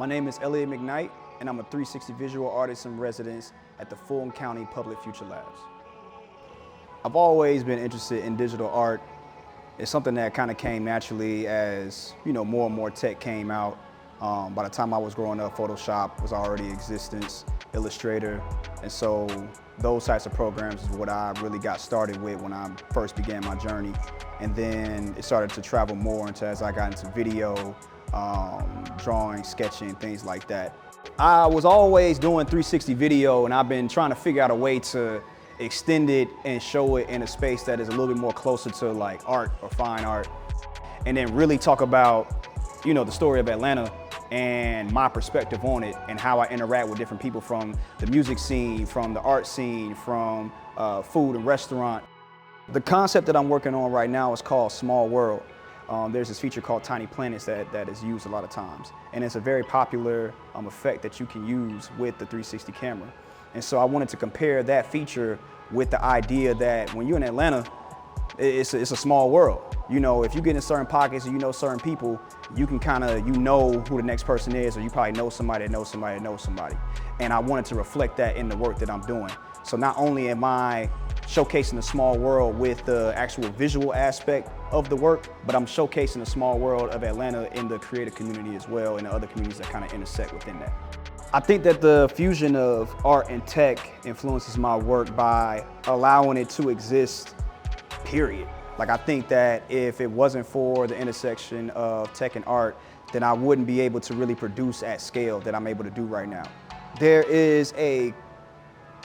My name is Elliott McKnight, and I'm a 360 visual artist in residence at the Fulton County Public Future Labs. I've always been interested in digital art. It's something that kind of came naturally as, more and more tech came out. By the time I was growing up, Photoshop was already in existence, Illustrator, and so those types of programs is what I really got started with when I first began my journey. And then it started to travel more into as I got into video, drawing, sketching, things like that. I was always doing 360 video, and I've been trying to figure out a way to extend it and show it in a space that is a little bit more closer to like art or fine art. And then really talk about, the story of Atlanta and my perspective on it and how I interact with different people from the music scene, from the art scene, from food and restaurant. The concept that I'm working on right now is called Small World. There's this feature called Tiny Planets that is used a lot of times. And it's a very popular effect that you can use with the 360 camera. And so I wanted to compare that feature with the idea that when you're in Atlanta, it's a small world. If you get in certain pockets and you know certain people, you can know who the next person is, or you probably know somebody that knows somebody that knows somebody. And I wanted to reflect that in the work that I'm doing. So not only am I showcasing the small world with the actual visual aspect of the work, but I'm showcasing the small world of Atlanta in the creative community as well, and the other communities that kind of intersect within that. I think that the fusion of art and tech influences my work by allowing it to exist, period. Like, I think that if it wasn't for the intersection of tech and art, then I wouldn't be able to really produce at scale that I'm able to do right now. There is a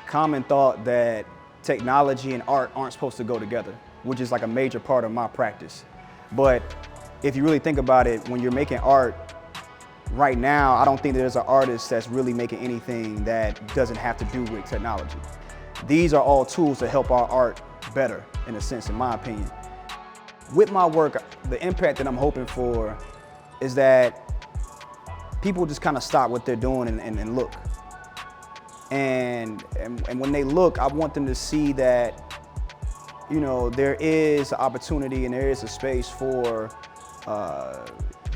common thought that technology and art aren't supposed to go together, which is like a major part of my practice. But if you really think about it, when you're making art right now, I don't think there's an artist that's really making anything that doesn't have to do with technology. These are all tools to help our art better, in a sense, in my opinion. With my work, the impact that I'm hoping for is that people just kind of stop what they're doing and look. And when they look, I want them to see that, there is an opportunity and there is a space for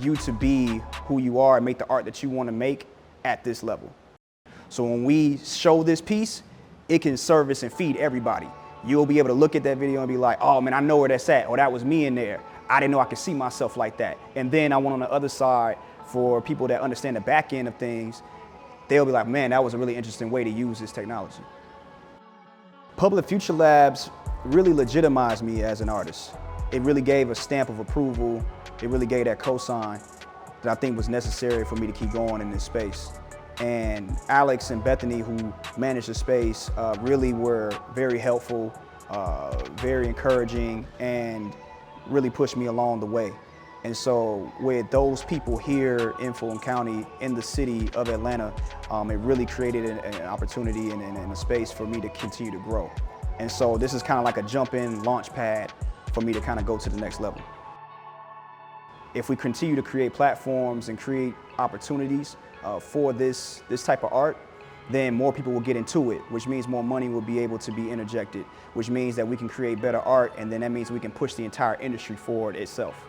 you to be who you are and make the art that you want to make at this level. So when we show this piece, it can service and feed everybody. You'll be able to look at that video and be like, oh man, I know where that's at, or that was me in there. I didn't know I could see myself like that. And then I went on the other side for people that understand the back end of things. They'll be like, man, that was a really interesting way to use this technology. Public Future Labs really legitimized me as an artist. It really gave a stamp of approval. It really gave that cosign that I think was necessary for me to keep going in this space. And Alex and Bethany, who managed the space, really were very helpful, very encouraging, and really pushed me along the way. And so with those people here in Fulton County, in the city of Atlanta, it really created an opportunity and a space for me to continue to grow. And so this is kind of like a jump-in launch pad for me to kind of go to the next level. If we continue to create platforms and create opportunities for this type of art, then more people will get into it, which means more money will be able to be interjected, which means that we can create better art, and then that means we can push the entire industry forward itself.